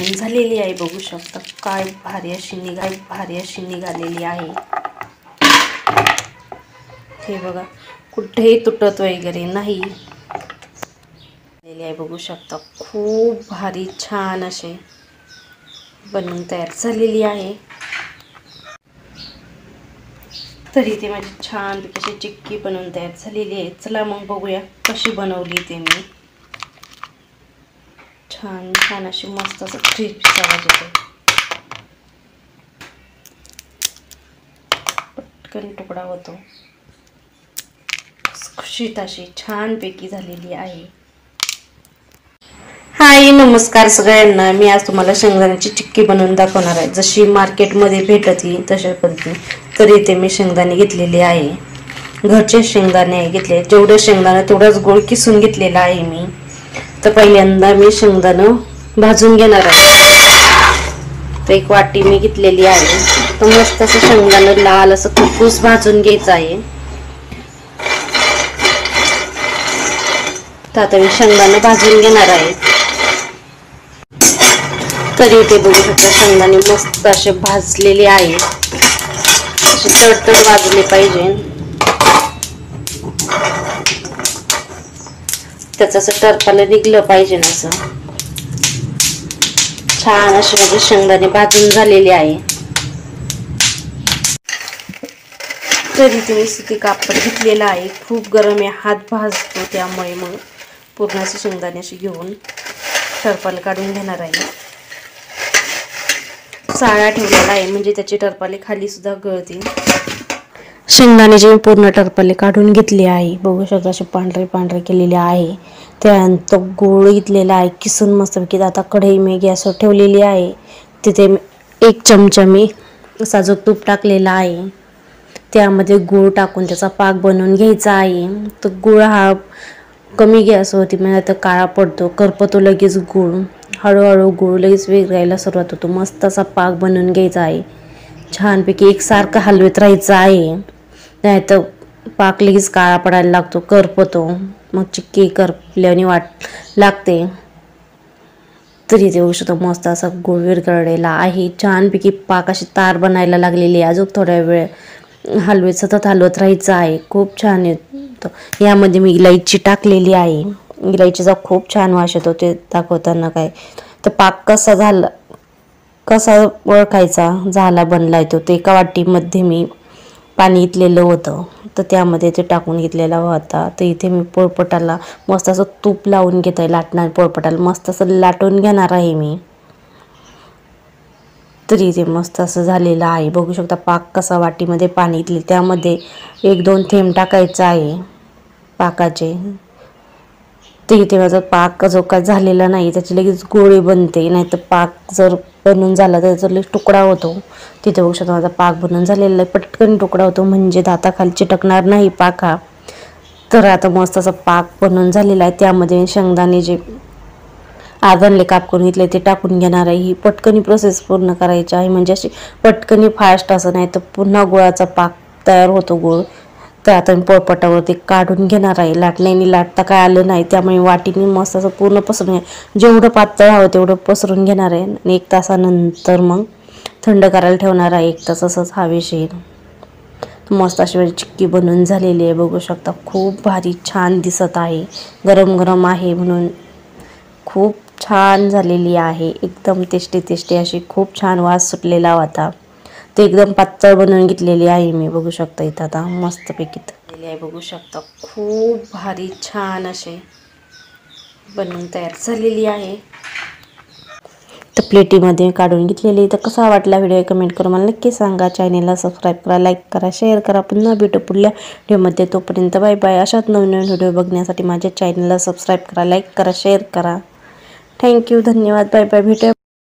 झालेली आहे, बघू शकता काय भारी अशी निघालेली आहे। हे बघा कुठेही तुटत वगैरे नाही आहे, बघू शकता खूप भारी छान असे बनवून तयार झालेली आहे। तर इथे माझी छान अशी चिक्की बनवून तयार झालेली आहे। चला मग बघूया कशी बनवली ते मी। छान छान अशी मस्त असं क्रिस्पी आवाज येतो, पटकन तुकडा होतो, खुशीत अशी छानपैकी झालेली आहे। हाय नमस्कार सगळ्यांना, मी आज तुम्हाला शेंगदाण्याची चिक्की बनवून दाखवणार आहे। जशी मार्केटमध्ये भेटती तशा पद्धतीने। तर इथे मी शेंगदाणे घेतलेले आहे, घरचे शेंगदाणे घेतले। जेवढे शेंगदाणे तेवढाच गोळ किसून घेतलेला आहे मी। तर पहिल्यांदा मी शेंगदाणे भाजून घेणार आहे। तर एक वाटी मी घेतलेली आहे। तर मस्त असं शेंगदाणे लाल असं खुसखुस भाजून घ्यायचं आहे। तर आता मी शेंगदाणे भाजून घेणार आहे। तरी ते बघू शकता शेंगदाणे मस्त असे भाजलेले आहे, असे तडतड वाजले पाहिजे, त्याचं असं टरपालं निघलं पाहिजे ना, असं छान असे माझे शेंगदाणे भाजून झालेले आहे। तरी तुम्ही सुती कापड घेतलेला आहे, खूप गरम आहे, हात भाजतो, त्यामुळे मग पूर्ण असे शेंगदाणे असे घेऊन टरपाल काढून घेणार आहे। साळा ठेवलेला आहे म्हणजे त्याची टरपाले खाली सुद्धा गळतील। शेंगदाण्याचे पूर्ण टरपाले काढून घेतले आहे, बघू शकता असे पांढरे पांढरे केलेले आहे। त्यानंतर गूळ घेतलेला आहे किसून मस्तपैकी। आता कढई मी गॅसवर ठेवलेली आहे, तिथे 1 चमचा मी साजूक तूप टाकलेला आहे। त्यामध्ये गूळ टाकून त्याचा पाक बनवून घ्यायचा आहे। तर गूळ हा कमी गॅसवरती म्हणजे आता काळा पडतो, करपतो लगेच गूळ। हळूहळू गूळ लगेच विरघळायला सुरुवात होतो। मस्त असा पाक बनवून घ्यायचा आहे, छानपैकी एकसारखं हलवत राहायचं आहे, नाहीतर पाक लगेच काळा पडायला लागतो, करपतो, मग चिक्की करपल्याने वाट लागते। तरी ते औषध मस्त असा गूळ विरघळलेला आहे, छानपैकी पाक अशी तार बनायला लागलेली आहे। अजून थोड्या वेळ सतत हलवत राहायचं आहे, खूप छान येतो। यामध्ये मी इलायची टाकलेली आहे, इलायचीचा खूप छान वास येतो, ते दाखवताना काय। तर पाक कसा ओळखायचा झाला बनलाय तो, ते एका वाटीमध्ये मी पाणी घेतलेलं होतं, तर त्यामध्ये ते टाकून घेतलेला होता। तर इथे मी पोळपाटाला मस्त असं तूप लावून घेत आहे, लाटणार पोळपाटाला मस्त असं लाटून घेणार आहे मी। तरी ते मस्त असं झालेलं आहे, बघू शकता पाक कसा वाटीमध्ये पाणी घेतले त्यामध्ये 1-2 थेंब टाकायचं आहे पाकाचे। तर इथे माझा पाक जो काय झालेला नाही त्याची लगेच गोळी बनते, नाही तर पाक जर बनून झाला तर त्याचा लगेच तुकडा होतो। तिथे बघू शकता माझा पाक बनून झालेला आहे, पटकन तुकडा होतो, म्हणजे दाताखाली चिटकणार नाही पाक हा। तर आता मस्त असा पाक बनून झालेला आहे, त्यामध्ये शेंगदाणे जे आदनले काप करून घेतले ते टाकून घेणार आहे। ही पटकनी प्रोसेस पूर्ण करायची आहे, म्हणजे अशी पटकनी फास्ट असं नाही तर पुन्हा गुळाचा पाक तयार होतो गूळ। तर आता मी पोळपाटावरती काढून घेणार आहे, लाटण्याने लाटता काय आलं नाही, त्यामुळे वाटीने मस्त असं पूर्ण पसरून जेवढं पातळ हवं तेवढं पसरून घेणार आहे। आणि 1 तासानंतर मग थंड करायला ठेवणार आहे, 1 तास असंच हवेशीर। मस्त अशी माझी चिक्की बनवून झालेली आहे, बघू शकता खूप भारी छान दिसत आहे, गरम गरम आहे म्हणून खूप छान झालेली आहे, एकदम टेस्टी अशी खूप छान वास सुटलेला होता। ते एकदम पातळ बनवून घेतलेली आहे मी, बघू शकता इथं आता मस्तपैकी झालेली आहे, बघू शकता खूप भारी छान असे बनवून तयार झालेली आहे। तर प्लेटीमध्ये काढून घेतलेली। तर कसा वाटला व्हिडिओ कमेंट करून मला नक्की सांगा। चॅनेलला सबस्क्राईब करा, लाईक करा, शेअर करा। पुन्हा भेटू पुढल्या व्हिडिओमध्ये, तोपर्यंत बाय बाय। अशाच नवीन व्हिडिओ बघण्यासाठी माझ्या चॅनेलला सबस्क्राईब करा, लाईक करा, शेअर करा। थँक्यू, धन्यवाद, बाय बाय, भेटूया।